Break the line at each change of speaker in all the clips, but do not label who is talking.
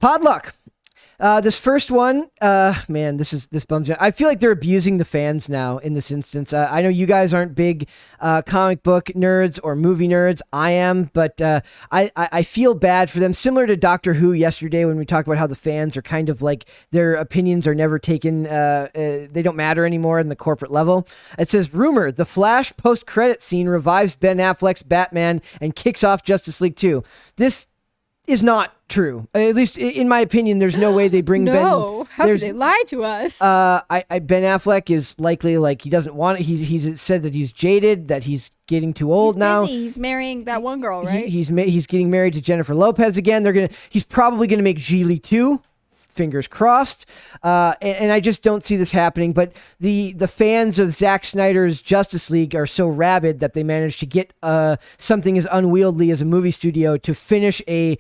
Podluck. This first one, man, this bums me out. I feel like they're abusing the fans now in this instance. I know you guys aren't big comic book nerds or movie nerds. I am, but I feel bad for them. Similar to Doctor Who yesterday when we talked about how the fans are kind of like their opinions are never taken, they don't matter anymore in the corporate level. It says, rumor, the Flash post-credit scene revives Ben Affleck's Batman and kicks off Justice League 2. This is not true. At least in my opinion, there's no way they bring Ben.
No, how could they lie to us?
Ben Affleck is likely like he doesn't want it. He's said that he's jaded, that he's getting too old now.
He's marrying that one girl, right?
He's getting married to Jennifer Lopez again. He's probably gonna make Geely 2. Fingers crossed. And I just don't see this happening. But the fans of Zack Snyder's Justice League are so rabid that they managed to get something as unwieldy as a movie studio to finish a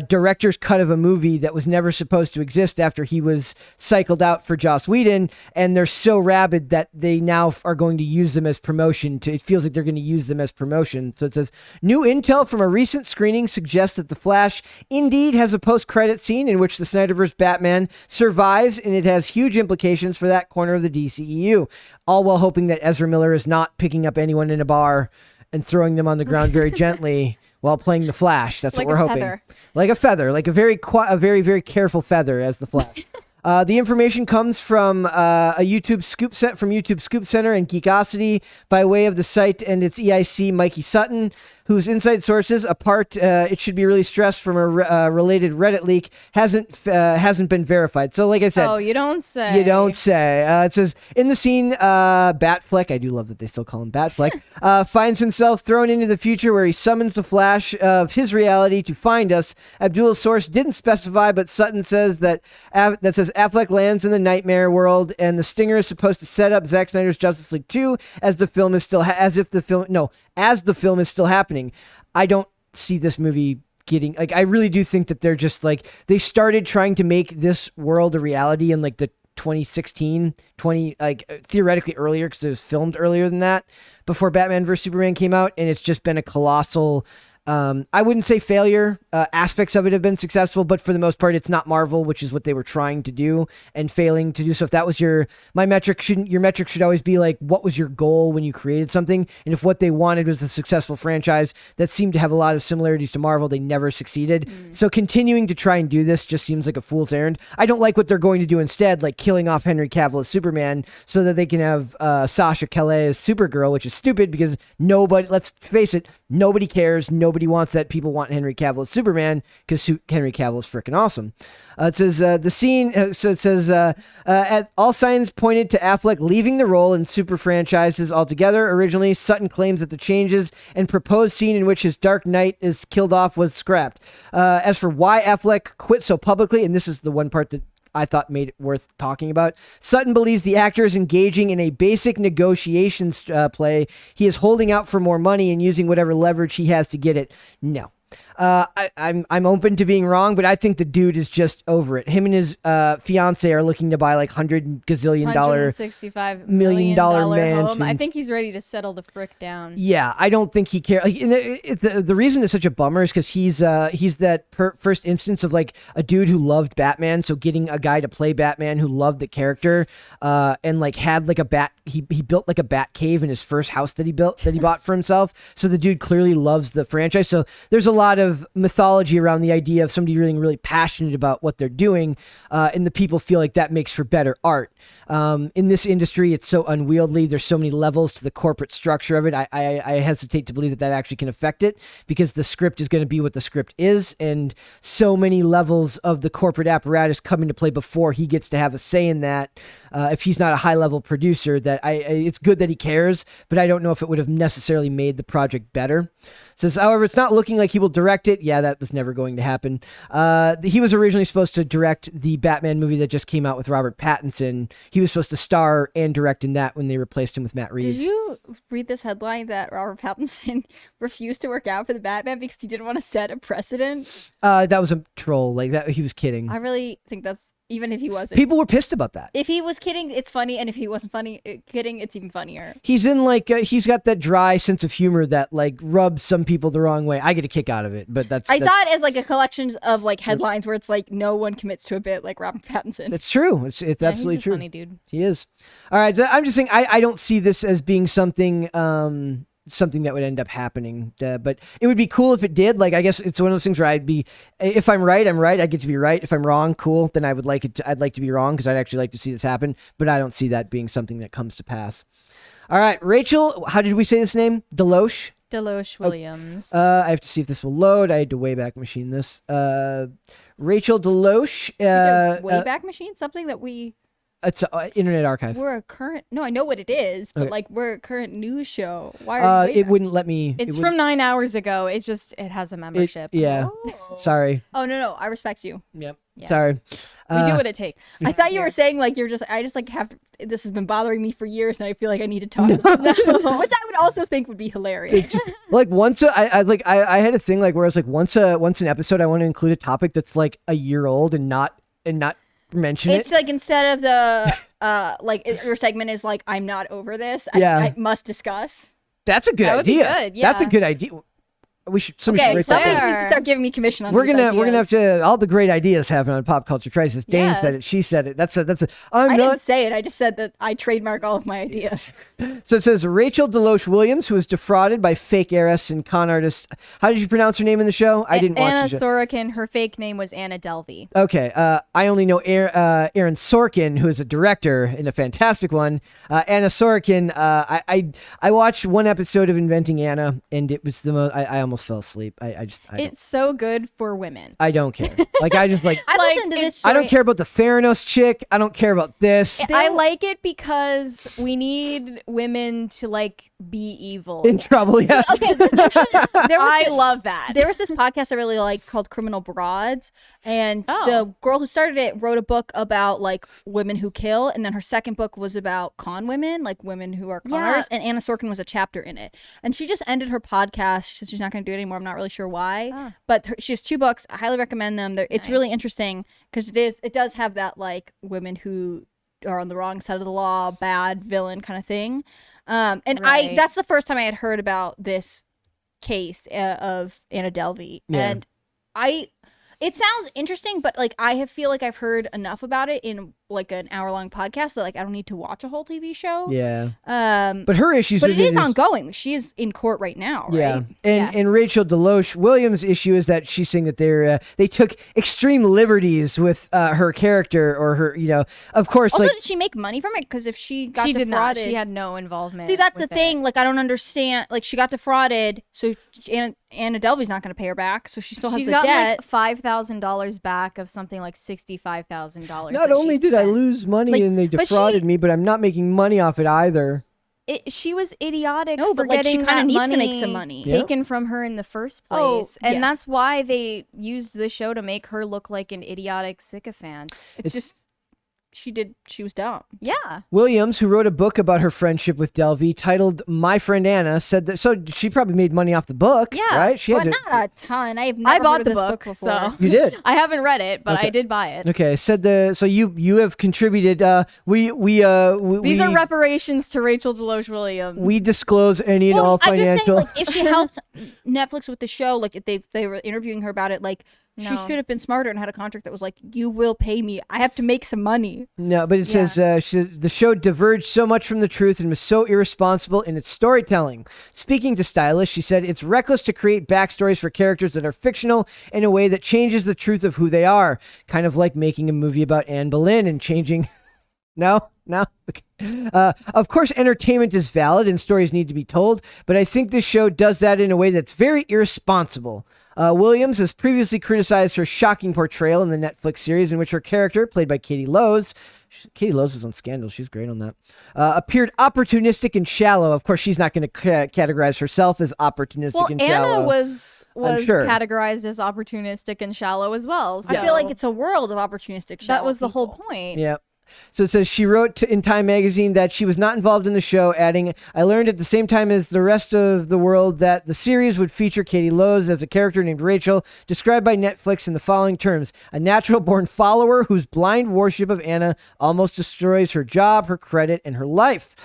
director's cut of a movie that was never supposed to exist after he was cycled out for Joss Whedon. And they're so rabid that they now are going to use them as promotion. It feels like they're going to use them as promotion. So it says, new intel from a recent screening suggests that The Flash indeed has a post-credit scene in which the Snyderverse Batman survives, and it has huge implications for that corner of the DCEU, all while hoping that Ezra Miller is not picking up anyone in a bar and throwing them on the ground very gently while playing the Flash. That's
like
what we're hoping.
Feather.
Like a feather, like a very, very careful feather as the Flash. The information comes from a YouTube scoop set from YouTube Scoop Center and Geekosity by way of the site and its EIC Mikey Sutton, whose inside sources, it should be really stressed from a related Reddit leak, hasn't been verified. So, like I said,
you don't say.
It says in the scene, Batfleck. I do love that they still call him Batfleck. Finds himself thrown into the future where he summons the Flash of his reality to find us. Abdul's source didn't specify, but Sutton says that says Affleck lands in the nightmare world, and the stinger is supposed to set up Zack Snyder's Justice League 2 as the film is still as the film is still happening. I don't see this movie getting, like, I really do think that they're just like, they started trying to make this world a reality in like the 2016, theoretically earlier, because it was filmed earlier than that, before Batman vs. Superman came out, and it's just been a colossal, I wouldn't say failure. Aspects of it have been successful, but for the most part, it's not Marvel, which is what they were trying to do and failing to do. So if that was your metric should always be like, what was your goal when you created something? And if what they wanted was a successful franchise that seemed to have a lot of similarities to Marvel, they never succeeded. So continuing to try and do this just seems like a fool's errand. I don't like what they're going to do instead, like killing off Henry Cavill as Superman so that they can have Sasha Calais as Supergirl, which is stupid because let's face it, nobody cares. Nobody wants that. People want Henry Cavill as Superman because Henry Cavill is freaking awesome. It says the scene. So it says all signs pointed to Affleck leaving the role in super franchises altogether. Originally, Sutton claims that the changes and proposed scene in which his Dark Knight is killed off was scrapped. As for why Affleck quit so publicly, and this is the one part that I thought made it worth talking about, Sutton believes the actor is engaging in a basic negotiations play. He is holding out for more money and using whatever leverage he has to get it. No. I'm open to being wrong, but I think the dude is just over it. Him and his fiance are looking to buy like
$165 million
mansions.
home. I think he's ready to settle the frick down.
Yeah, I don't think he cares. Like, the reason it's such a bummer is because he's that first instance of like a dude who loved Batman. So getting a guy to play Batman who loved the character, and like had like a bat. He built like a bat cave in his first house that he bought for himself. So the dude clearly loves the franchise. So there's a lot of mythology around the idea of somebody really passionate about what they're doing, and the people feel like that makes for better art. In this industry, it's so unwieldy. There's so many levels to the corporate structure of it. I hesitate to believe that actually can affect it because the script is going to be what the script is, and so many levels of the corporate apparatus come into play before he gets to have a say in that. If he's not a high-level producer, that it's good that he cares, but I don't know if it would have necessarily made the project better. It says, however, it's not looking like he will direct it. Yeah, that was never going to happen. He was originally supposed to direct the Batman movie that just came out with Robert Pattinson. He was supposed to star and direct in that when they replaced him with Matt Reeves.
Did you read this headline that Robert Pattinson refused to work out for the Batman because he didn't want to set a precedent?
That was a troll. Like that, he was kidding.
I really think that's even if he wasn't.
People were pissed about that.
If he was kidding, it's funny, and if he wasn't kidding, it's even funnier.
He's in like he's got that dry sense of humor that like rubs some people the wrong way. I get a kick out of it, but
I saw it as like a collection of like headlines where it's like no one commits to a bit like Robert Pattinson.
It's true. It's absolutely
he's a
true.
Funny dude.
He is. All right, so I'm just saying I don't see this as being something something that would end up happening, but it would be cool if it did. Like I guess it's one of those things where I'd be, if I'm right, I'm right. I get to be right. If I'm wrong, cool. Then I'd like to be wrong because I'd actually like to see this happen. But I don't see that being something that comes to pass. All right, Rachel. How did we say this name? Deloche.
Deloche Williams.
I have to see if this will load. I had to Wayback Machine this. Rachel Deloche.
Wayback Machine, something that we.
It's Internet Archive.
We're a current. No, I know what it is, but like we're a current news show. Why are
it wouldn't let me.
It's from 9 hours ago. It has a membership.
Yeah.
Oh.
Sorry.
Oh no, I respect you.
Yep.
Yes.
Sorry.
We do what it takes.
I thought you were saying like I just like have to, this has been bothering me for years and I feel like I need to talk about it. Which I would also think would be hilarious.
Like once I had a thing like where I was like once an episode I want to include a topic that's like a year old and not mention
it's like instead of the your segment is like I'm not over this.
Yeah.
I must discuss.
That's a good
That would be
idea.
good,
That's a
yeah.
good idea. Somebody should
Okay,
write
somebody
that down.
needs to start giving me commission on
We're
these
gonna have
ideas.
to all the great ideas happen on Pop Culture Crisis. Dane said
Yes.
it. She said it. That's a.
I
I'm
didn't
not.
say it. I just said that I trademark all of my ideas.
So it says Rachel Deloche Williams, who was defrauded by fake heiress and con artist. How did you pronounce her name in the show? I didn't watch
Anna
the show.
Sorokin. Her fake name was Anna Delvey.
Okay, I only know Aaron Sorkin, who is a director and a fantastic one. Anna Sorokin, I watched one episode of Inventing Anna, and it was the most. I almost fell asleep.
It's so good for women.
I don't care. Like I just like.
I
Like,
listened to this.
I don't
story-
care about the Theranos chick. I don't care about this.
I like it because we need women to like be evil.
In trouble, yeah.
Okay, there was
I love that.
There was this podcast I really like called Criminal Broads, and
Oh.
the girl who started it wrote a book about like women who kill, and then her second book was about con women, like women who are con
Yeah.
artists, and Anna Sorkin was a chapter in it. And she just ended her podcast. She said she's not going to do it anymore. I'm not really sure why,
Ah.
but she has 2 books. I highly recommend them. It's really
Nice.
interesting because it does have that like women who are on the wrong side of the law, bad villain kind of thing. And
Right.
that's the first time I had heard about this case of Anna Delvey,
Yeah.
and it sounds interesting, but like feel like I've heard enough about it in like an hour-long podcast that like I don't need to watch a whole TV show.
Yeah.
But
But her issues with
it is ongoing. She is in court right now, right?
Yeah, and
Yes.
and Rachel Deloche Williams' issue is that she's saying that they took extreme liberties with her character or her, of course,
Also,
like
did she make money from it? Because if she got
she did not.
defrauded,
She had no involvement.
see, that's the
with it.
thing. Like, I don't understand. Like, she got defrauded, so Anna Delvey's not going to pay her back, so she still has
She's
the
got
debt.
like $5,000 back of something like $65,000.
not only did I lose money
Like,
and they
but
defrauded me, but I'm not making money off it either.
she was idiotic
No,
for
but, like, she
getting
kinda
that
needs
money
to make some money.
taken from her in the first
Oh,
place. And
yes.
that's why they used the show to make her look like an idiotic sycophant.
It's just she was dumb.
Yeah.
Williams, who wrote a book about her friendship with Delvey titled "My Friend Anna," said that so she probably made money off the book.
Yeah,
right. She had
But
to.
not a ton. I have never
bought
heard of
the
this
book,
before.
so
You did.
I haven't read it, but
Okay.
I did buy it.
Okay, so you have contributed. We
These are reparations to Rachel Deloche Williams.
we disclose any and all
I'm just saying,
financial.
like, if she helped Netflix with the show, like, if they were interviewing her about it, like, she
No.
should have been smarter and had a contract that was like, you will pay me. I have to make some money.
No, but it
Yeah.
says the show diverged so much from the truth and was so irresponsible in its storytelling. Speaking to stylists, she said it's reckless to create backstories for characters that are fictional in a way that changes the truth of who they are. Kind of like making a movie about Anne Boleyn and changing. No. Okay. Of course, entertainment is valid and stories need to be told, but I think this show does that in a way that's very irresponsible. Williams has previously criticized her shocking portrayal in the Netflix series in which her character, played by Katie Lowes, Katie Lowes was on Scandal, she was great on that, appeared opportunistic and shallow. Of course, she's not going to categorize herself as opportunistic
well,
and
Anna
shallow.
was
sure.
categorized as opportunistic and shallow as well.
I feel like
so
it's a world of opportunistic.
that
shallow
was the whole
people.
point.
Yeah. So it says she wrote in Time magazine that she was not involved in the show, adding, I learned at the same time as the rest of the world that the series would feature Katie Lowe's as a character named Rachel, described by Netflix in the following terms: a natural-born follower whose blind worship of Anna almost destroys her job, her credit, and her life.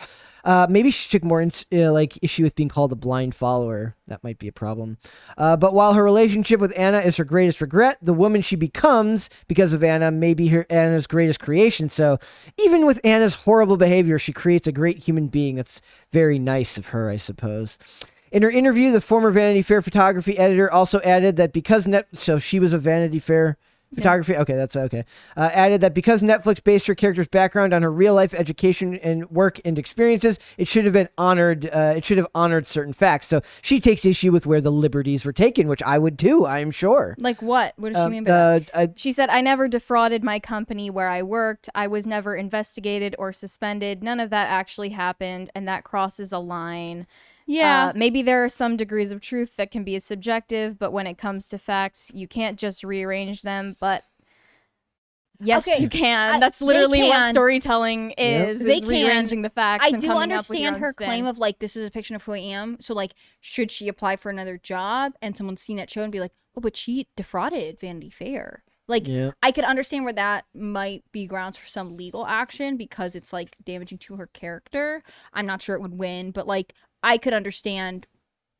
Maybe she took more issue with being called a blind follower. That might be a problem. But while her relationship with Anna is her greatest regret, the woman she becomes because of Anna may be Anna's greatest creation. So even with Anna's horrible behavior, she creates a great human being. That's very nice of her, I suppose. In her interview, the former Vanity Fair photography editor also added that because so she was a Vanity Fair photography. Okay, that's okay. Added that because Netflix based her character's background on her real life education and work and experiences, it should have been honored. It should have honored certain facts. So she takes issue with where the liberties were taken, which I would too, I'm sure.
Like what? What does she mean by that?
She said, I never defrauded my company where I worked. I was never investigated or suspended. None of that actually happened, and that crosses a line.
Yeah.
Maybe there are some degrees of truth that can be subjective, but when it comes to facts, you can't just rearrange them. But yes,
Okay,
you can. That's literally
they
what
can.
storytelling is.
They
is rearranging the facts.
I
and
do
coming up with your
understand
own
her
spin.
claim of like, this is a depiction of who I am. So like, should she apply for another job and someone's seen that show and be like, oh, but she defrauded Vanity Fair. Like, I could understand where that might be grounds for some legal action because it's like damaging to her character. I'm not sure it would win, but like, I could understand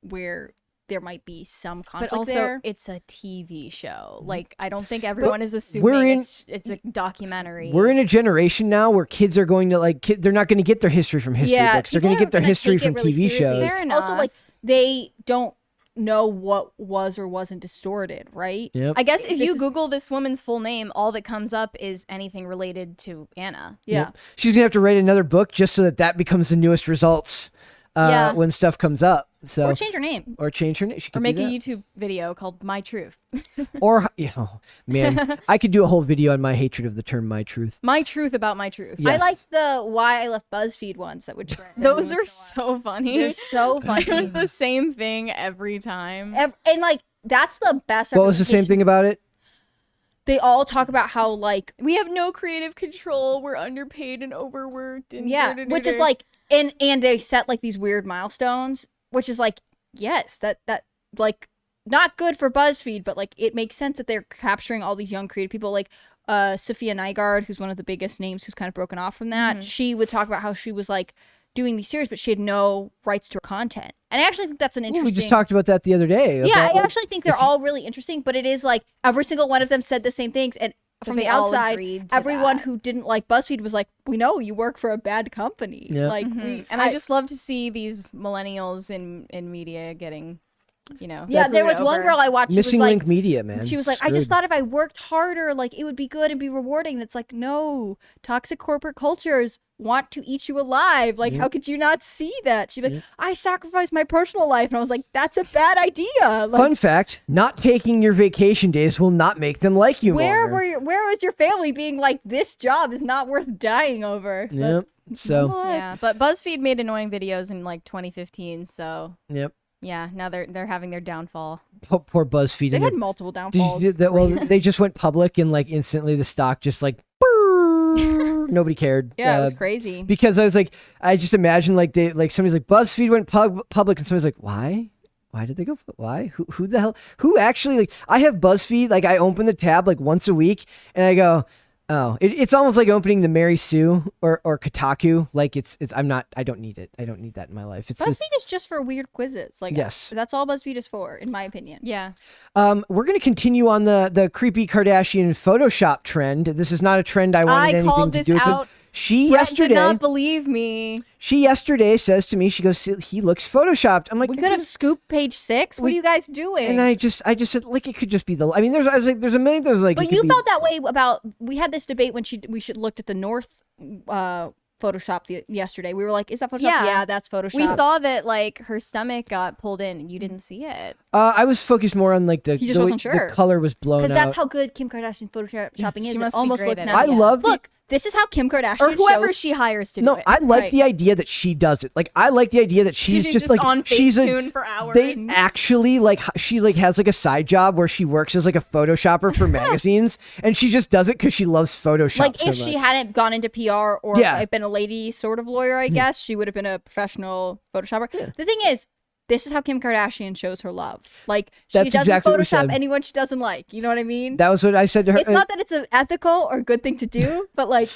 where there might be some conflict
But also,
there.
it's a TV show. Like, I don't think everyone is assuming it's a documentary.
We're in a generation now where kids are going to they're not going to get their history from history books. They're going to get their history from TV shows.
Fair enough.
Also, like, they don't know what was or wasn't distorted, right?
Yep.
I guess if you Google this woman's full name, all that comes up is anything related to Anna.
Yeah.
Yep. She's going to have to write another book just so that becomes the newest results when stuff comes up. So
Or change her name.
Or change her name. She could
Or make
do
a
that.
YouTube video called My Truth.
Or, man, I could do a whole video on my hatred of the term "my truth."
My truth about my truth.
Yeah.
I liked the why I left BuzzFeed ones that would trend.
Those are so funny.
They're so funny.
It was the same thing every time.
And like, that's the best.
What was the same
representation.
thing about it?
They all talk about how like,
We have no creative control. We're underpaid and overworked. And
which is like, and they set like these weird milestones, which is like, yes, that like, not good for BuzzFeed, but like it makes sense that they're capturing all these young creative people, like Sophia Nygaard, who's one of the biggest names, who's kind of broken off from that. She would talk about how she was like doing these series, but she had no rights to her content. And I actually think that's an interesting.
We just talked about that the other day.
Yeah,
about,
I actually think they're all really interesting, but it is like every single one of them said the same things, and from the
they all
outside,
agreed to
everyone
that.
who didn't like BuzzFeed was like, "We know you work for a bad company."
Yeah.
Like,
I just love to see these millennials in media getting,
yeah. There was one girl I watched. She was
Missing
like,
link media, man.
She was like, I just thought if I worked harder, like it would be good and be rewarding. And it's like, no, toxic corporate cultures want to eat you alive. Like, how could you not see that? She'd be like, I sacrificed my personal life. And I was like, that's a bad idea. Like,
Fun fact, not taking your vacation days will not make them like you
where
more.
where was your family being like, this job is not worth dying over?
Yep. So,
Yeah, but BuzzFeed made annoying videos in like 2015, so
yep.
yeah, now they're having their downfall.
Poor BuzzFeed.
They
and
had
their-
multiple
Did
downfalls.
you do that? Well, they just went public and like instantly the stock just like brrr, nobody cared.
Yeah, it was crazy.
Because I was like, I just imagine like somebody's like BuzzFeed went public and somebody's like, why? Why did they go? Why? Who the hell? Who actually like? I have BuzzFeed. Like I open the tab like once a week and I go, oh, it's almost like opening the Mary Sue or Kotaku. Like I don't need it. I don't need that in my life. It's
BuzzFeed is just for weird quizzes. Like,
Yes.
that's all BuzzFeed is for, in my opinion.
Yeah.
We're going to continue on the creepy Kardashian Photoshop trend. This is not a trend I wanted anything
called
to
this
do with.
out.
She
Brett
yesterday,
did not believe me.
she yesterday says to me, she goes, he looks photoshopped. I'm like,
We could have scooped page 6. What are you guys doing?
and I just said like it could just be I mean, I was like, there's a million things like. it
But
could
you
be-
felt that way about, we had this debate when we should looked at the North Photoshop yesterday. We were like, is that Photoshop? Yeah, that's Photoshop.
We saw that like her stomach got pulled in and you didn't see it.
I was focused more on like
He just
way
wasn't sure.
the color was blown out.
Because that's how good Kim Kardashian Photoshopping
She
is. It
must be
almost
great
looks
at
natural.
it.
I love
Look, This is how Kim Kardashian
or whoever
shows-
she hires to do
No,
it.
I like
Right.
the idea that she does it. Like, I like the idea that she's just like
on
she's a.
Facetune for hours.
They actually like she like has like a side job where she works as like a photoshopper for magazines, and she just does it because she loves Photoshop.
Like
so
if she
much.
hadn't gone into PR or
Yeah.
like been a lady sort of lawyer, I guess she would have been a professional Photoshopper. The thing is, this is how Kim Kardashian shows her love. Like she
That's
doesn't
exactly what we
Photoshop
said.
anyone she doesn't like. You know what I mean?
That was what I said to her.
It's not that it's an ethical or good thing to do, but like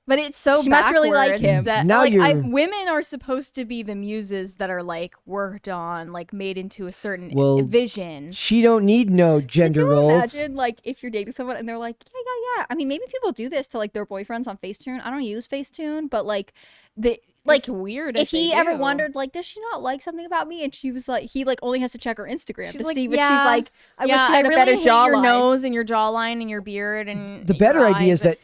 But it's so
She must really like
backwards
him.
that
Now
like
you're-
women are supposed to be the muses that are like worked on, like made into a certain
Well,
vision.
she don't need no gender
could you
roles.
imagine like if you're dating someone and they're like, yeah. I mean, maybe people do this to like their boyfriends on Facetune. I don't use Facetune, but like
It's weird
if he
they
ever
do.
wondered like, does she not like something about me? And she was like, he like only has to check her Instagram
She's
to
like,
see. But
yeah,
she's like, I wish
yeah,
she had
I
a
really
better
hate
jawline.
your nose and your jawline and your beard and
The
your
better idea
eyes.
is that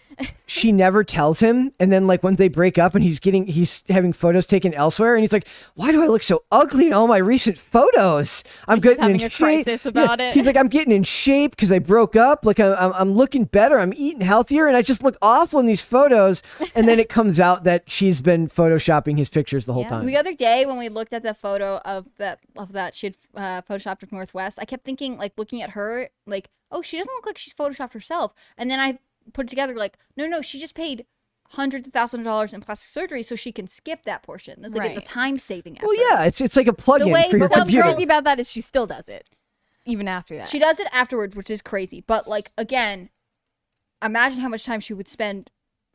she never tells him, and then like when they break up and he's having photos taken elsewhere, and he's like, "Why do I look so ugly in all my recent photos? I'm getting
having
in
a
shape."
crisis about it.
He's like, "I'm getting in shape because I broke up. Like I'm looking better. I'm eating healthier, and I just look awful in these photos." And then it comes out that she's been photoshopping his pictures the whole
Yeah.
time.
The other day when we looked at the photo of that she had photoshopped of Northwest, I kept thinking like looking at her like, oh, she doesn't look like she's photoshopped herself. And then I put it together like, no, she just paid hundreds of thousands of dollars in plastic surgery so she can skip that portion. It's like it's a
Right.
time saving effort.
Well, yeah, it's like a plug-in
way
for your
for
What's
computer.
crazy about that is she still does it, even after that.
She does it afterwards, which is crazy. But like again, imagine how much time she would spend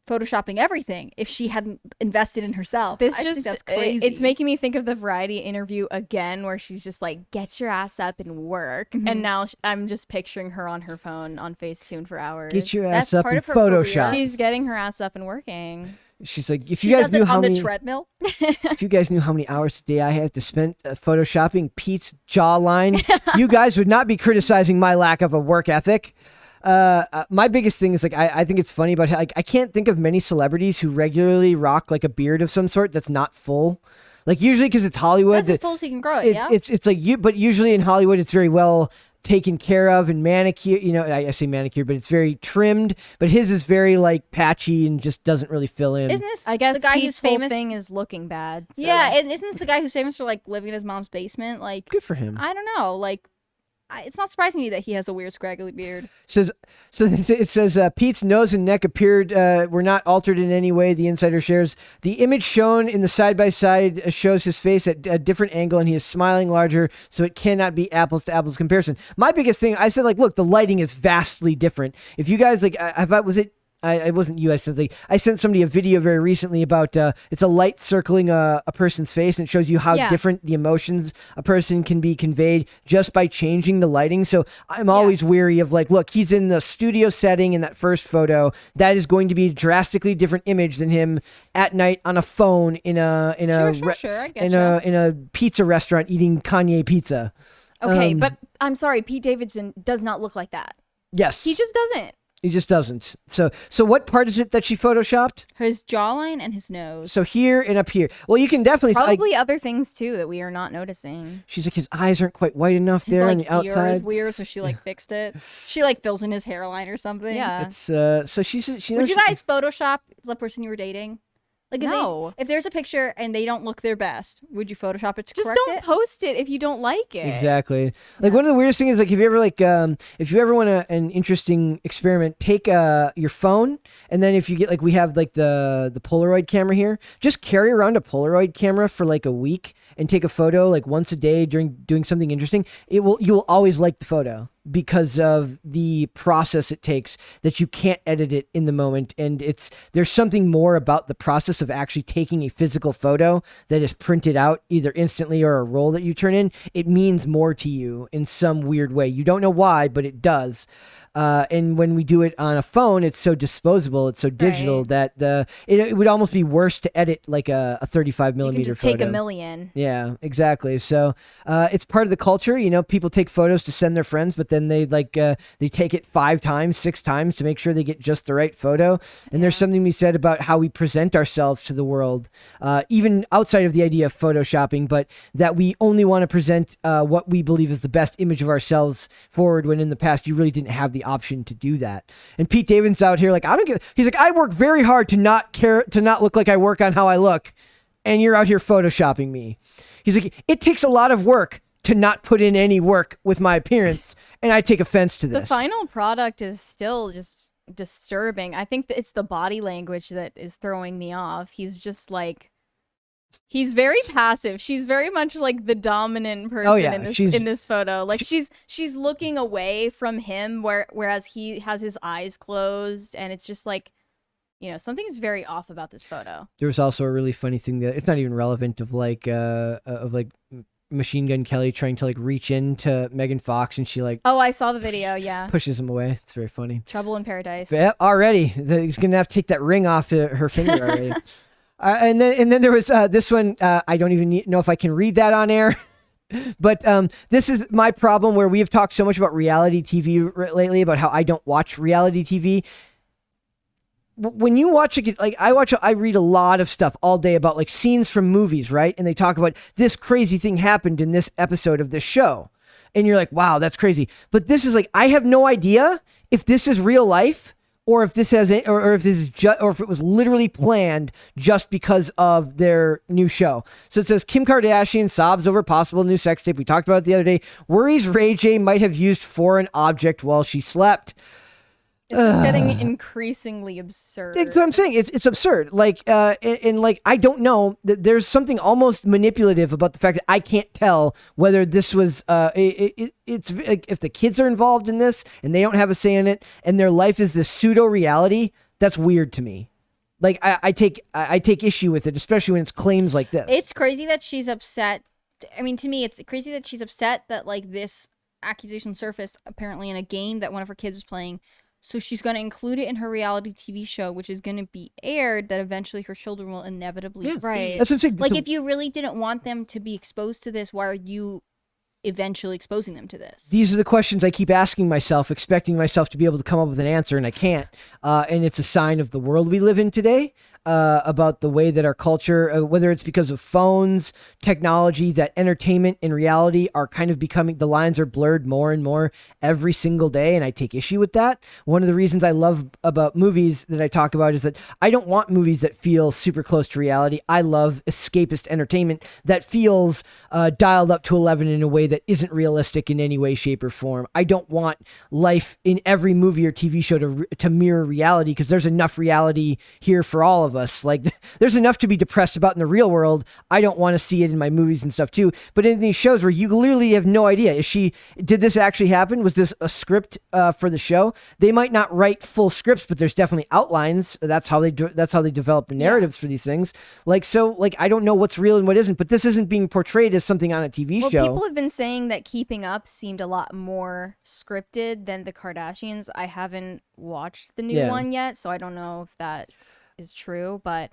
photoshopping everything if she hadn't invested in herself.
This
I
just
think that's crazy.
it's making me think of the Variety interview again, where she's just like, "Get your ass up and work."
Mm-hmm.
And now I'm just picturing her on her phone on Facetune for hours.
Get your
That's
ass up
part
in
of her career.
Photoshop.
She's getting her ass up and working.
She's like, if
she
you guys
does
knew
it
how
on
many,
the treadmill.
if you guys knew how many hours a day I have to spend photoshopping Pete's jawline, you guys would not be criticizing my lack of a work ethic. My biggest thing is like I think it's funny about how, like I can't think of many celebrities who regularly rock like a beard of some sort that's not full. Like usually because it's Hollywood,
That's as full as he can grow it.
it's,
Yeah.
it's like you, but usually in Hollywood it's very well taken care of and manicured. You know, I say manicured, but it's very trimmed. But his is very like patchy and just doesn't really fill in.
Isn't this
I guess
the guy
Pete's
who's
whole
famous?
thing is looking bad. so-
Yeah, and isn't this the guy who's famous for like living in his mom's basement? Like,
Good for him.
I don't know. Like, it's not surprising to me that he has a weird scraggly beard.
It says Pete's nose and neck appeared were not altered in any way. The insider shares the image shown in the side by side shows his face at a different angle, and he is smiling larger, so it cannot be apples to apples comparison. My biggest thing, I said, like, look, the lighting is vastly different. If you guys like, I thought it wasn't you. I sent somebody a video very recently about it's a light circling a person's face, and it shows you how
Yeah.
different the emotions a person can be conveyed just by changing the lighting. So I'm always weary of like, look, he's in the studio setting in that first photo. That is going to be a drastically different image than him at night on a phone in a
Sure. I get
in a pizza restaurant eating Kanye pizza.
Okay, but I'm sorry, Pete Davidson does not look like that.
Yes,
He just doesn't.
he just doesn't. So what part is it that she photoshopped?
His jawline and his nose.
So here and up here. Well, you can definitely
Probably other things too that we are not noticing.
she's like, his eyes aren't quite white enough
His
there on
like
the
ear is
outside.
weird, so she like fixed it. She like fills in his hairline or something.
Yeah.
It's so she knows.
Would you guys Photoshop the person you were dating? Like,
No.
if there's a picture and they don't look their best, would you Photoshop it to
Just
correct
don't
it?
post it if you don't like it.
Exactly. Like one of the weirdest things is like if you ever like if you ever want an interesting experiment, take your phone and then if you get like we have like the Polaroid camera here, just carry around a Polaroid camera for like a week and take a photo like once a day during doing something interesting. You will always like the photo because of the process it takes that you can't edit it in the moment, and there's something more about the process of actually taking a physical photo that is printed out either instantly or a roll that you turn in. It means more to you in some weird way. You don't know why, but it does. And when we do it on a phone, it's so disposable, it's so digital
Right.
that it would almost be worse to edit like a 35
You
millimeter
can just
photo.
take a million.
Yeah, exactly. So it's part of the culture. You know, people take photos to send their friends, but then they they take it 5 times, 6 times to make sure they get just the right photo. And there's something to be said about how we present ourselves to the world, even outside of the idea of photoshopping, but that we only want to present what we believe is the best image of ourselves forward when in the past you really didn't have the the option to do that. And Pete Davidson's out here like, I don't give. He's like, I work very hard to not look like I work on how I look, and you're out here photoshopping me. He's like, it takes a lot of work to not put in any work with my appearance, and I take offense to this.
The final product is still just disturbing. I think that it's the body language that is throwing me off. He's just like, he's very passive. She's very much like the dominant person in this photo. Like she's looking away from him, whereas he has his eyes closed, and it's just like, you know, something's very off about this photo.
There was also a really funny thing that it's not even relevant of like Machine Gun Kelly trying to like reach into Megan Fox, and she like,
oh, I saw the video. Yeah,
pushes him away. It's very funny.
Trouble in Paradise.
But, already he's gonna have to take that ring off her finger already. And then there was this one. I don't even know if I can read that on air. But this is my problem where we have talked so much about reality TV lately, about how I don't watch reality TV. When you watch it, like I read a lot of stuff all day about like scenes from movies, right? And they talk about this crazy thing happened in this episode of this show. And you're like, wow, that's crazy. But this is like, I have no idea if this is real life or if this has, or if this is or if it was literally planned just because of their new show. So it says Kim Kardashian sobs over possible new sex tape. We talked about it the other day. Worries Ray J might have used foreign object while she slept.
It's just getting increasingly absurd.
That's what I'm saying. It's absurd. Like, and like, I don't know. There's something almost manipulative about the fact that I can't tell whether this was, it's like, if the kids are involved in this and they don't have a say in it and their life is this pseudo reality, that's weird to me. Like, I take issue with it, especially when it's claims like this.
It's crazy that she's upset. I mean, to me, it's crazy that she's upset that like this accusation surfaced apparently in a game that one of her kids was playing. So she's going to include it in her reality TV show, which is going to be aired, that eventually her children will inevitably see.
Right.
That's what I'm saying.
Like, if you really didn't want them to be exposed to this, why are you eventually exposing them to this?
These are the questions I keep asking myself, expecting myself to be able to come up with an answer, and I can't. And it's a sign of the world we live in today, about the way that our culture, whether it's because of phones, technology, that entertainment and reality are kind of becoming, the lines are blurred more and more every single day, and I take issue with that. One of the reasons I love about movies that I talk about is that I don't want movies that feel super close to reality. I love escapist entertainment that feels dialed up to 11 in a way that isn't realistic in any way, shape, or form. I don't want life in every movie or TV show to mirror reality, because there's enough reality here for all of us. Like, there's enough to be depressed about in the real world. I don't want to see it in my movies and stuff too. But in these shows where you literally have no idea, did this actually happen? Was this a script for the show? They might not write full scripts, but there's definitely outlines. That's how they develop the narratives for these things. Like, so like, I don't know what's real and what isn't, but this isn't being portrayed as something on a TV show.
People have been saying that Keeping Up seemed a lot more scripted than the Kardashians. I haven't watched the new one yet, so I don't know if that is true, but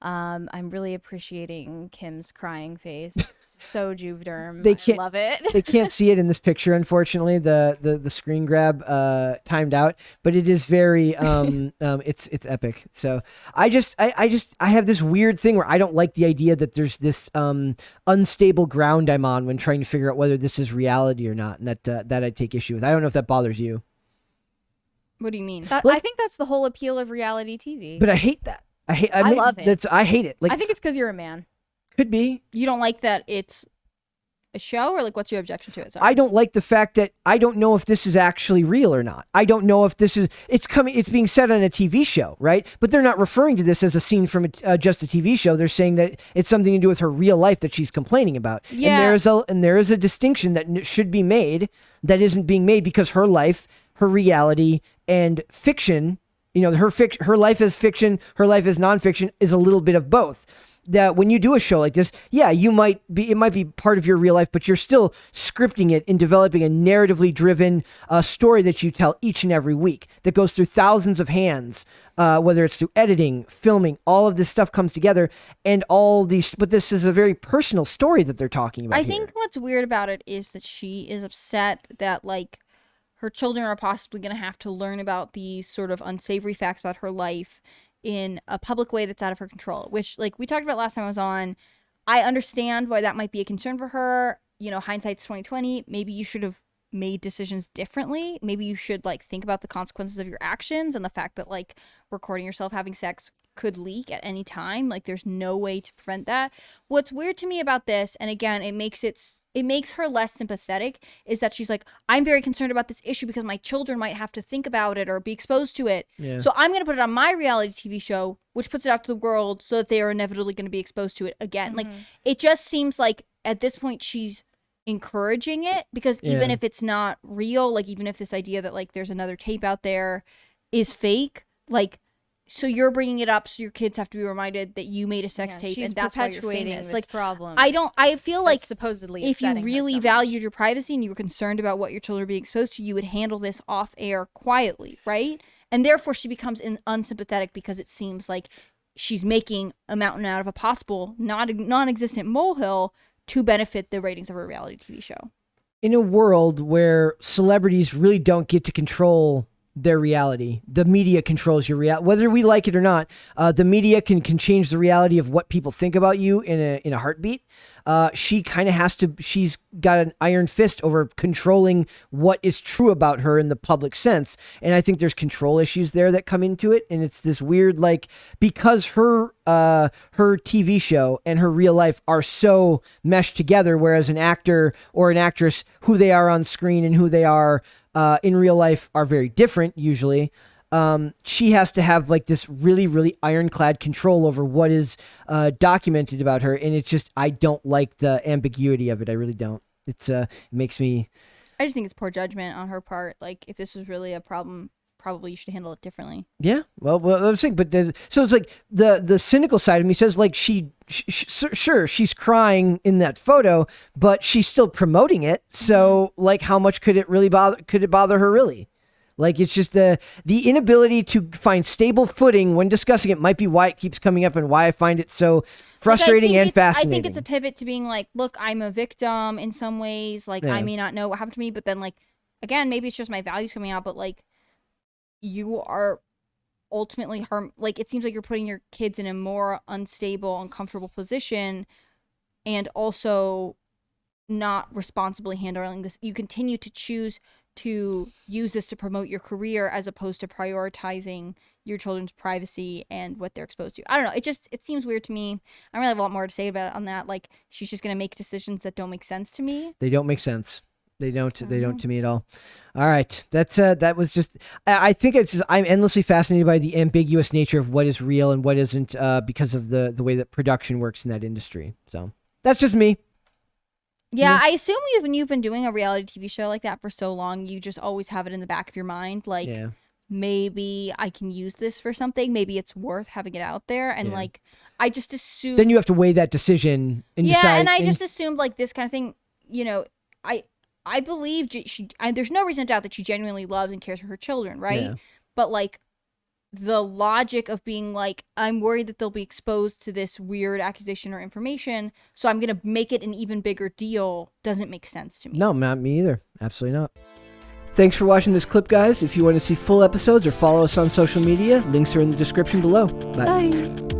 I'm really appreciating Kim's crying face. It's so Juvederm. I love it.
They can't see it in this picture, unfortunately. The screen grab timed out, but it is very it's epic. So I have this weird thing where I don't like the idea that there's this unstable ground I'm on when trying to figure out whether this is reality or not, and that I take issue with. I don't know if that bothers you.
What do you mean?
I think that's the whole appeal of reality TV.
But I hate that. I
love it.
I hate it. Like,
I think it's because you're a man.
Could be.
You don't like that it's a show, or like, what's your objection to it? Sorry.
I don't like the fact that I don't know if this is actually real or not. I don't know if this is, it's being said on a TV show, right? But they're not referring to this as a scene from just a TV show. They're saying that it's something to do with her real life that she's complaining about.
Yeah.
And there is a distinction that should be made that isn't being made, because her life, her reality, and fiction, you know, her life as fiction, her life as nonfiction is a little bit of both. That when you do a show like this, it might be part of your real life, but you're still scripting it and developing a narratively driven story that you tell each and every week that goes through thousands of hands, whether it's through editing, filming, all of this stuff comes together, and but this is a very personal story that they're talking about.
I think what's weird about it is that she is upset that like her children are possibly going to have to learn about these sort of unsavory facts about her life in a public way that's out of her control, which, like we talked about last time I was on, I understand why that might be a concern for her. You know, hindsight's 2020. Maybe you should have made decisions differently. Maybe you should like think about the consequences of your actions and the fact that like recording yourself having sex could leak at any time. Like there's no way to prevent that. What's weird to me about this, and again, it makes her less sympathetic, is that she's like, I'm very concerned about this issue because my children might have to think about it or be exposed to it.
Yeah.
So I'm going to put it on my reality TV show, which puts it out to the world so that they are inevitably going to be exposed to it again. Like it just seems like at this point she's encouraging it, because even if it's not real, like even if this idea that like there's another tape out there is fake, like, so you're bringing it up so your kids have to be reminded that you made a sex tape
she's
and that's why you're
perpetuating
famous.
this
like
problem.
I feel like
supposedly
if you
upsetting her
really
so much.
valued your privacy and you were concerned about what your children are being exposed to, you would handle this off air quietly, right? And therefore she becomes unsympathetic because it seems like she's making a mountain out of a possible non-existent molehill to benefit the ratings of her reality TV show.
In a world where celebrities really don't get to control their reality, the media controls your reality, whether we like it or not. The media can change the reality of what people think about you in a heartbeat. She kind of has to. She's got an iron fist over controlling what is true about her in the public sense, and I think there's control issues there that come into it. And it's this weird, like, because her TV show and her real life are so meshed together, whereas an actor or an actress, who they are on screen and who they are in real life are very different usually. She has to have like this really, really ironclad control over what is documented about her. And it's just, I don't like the ambiguity of it. I really don't. It makes me...
I just think it's poor judgment on her part. Like if this was really a problem, probably you should handle it differently.
Yeah. Well, I was saying, but so it's like the cynical side of me says like sure, she's crying in that photo, but she's still promoting it. So like, how much could it bother her really? Like, it's just the inability to find stable footing when discussing it might be why it keeps coming up and why I find it so frustrating and fascinating.
I think it's a pivot to being like, look, I'm a victim in some ways. Like, I may not know what happened to me, but then like, again, maybe it's just my values coming out, but like, you are ultimately like, it seems like you're putting your kids in a more unstable, uncomfortable position, and also not responsibly handling this. You continue to choose to use this to promote your career as opposed to prioritizing your children's privacy and what they're exposed to. I don't know. It seems weird to me. I don't really have a lot more to say about it on that. Like, she's just going to make decisions that don't make sense to me.
They don't make sense. They don't to me at all. All right. That was just, I think I'm endlessly fascinated by the ambiguous nature of what is real and what isn't, because of the way that production works in that industry. So that's just me.
Yeah, I assume when you've been doing a reality TV show like that for so long, you just always have it in the back of your mind. Like, maybe I can use this for something. Maybe it's worth having it out there. And like, I just assume.
Then you have to weigh that decision and decide.
Yeah, and I just assumed like this kind of thing, you know, I believe there's no reason to doubt that she genuinely loves and cares for her children, right? Yeah. But like, the logic of being like, I'm worried that they'll be exposed to this weird accusation or information, so I'm going to make it an even bigger deal, doesn't make sense to me.
No, not me either. Absolutely not. Thanks for watching this clip, guys. If you want to see full episodes or follow us on social media, links are in the description below. Bye.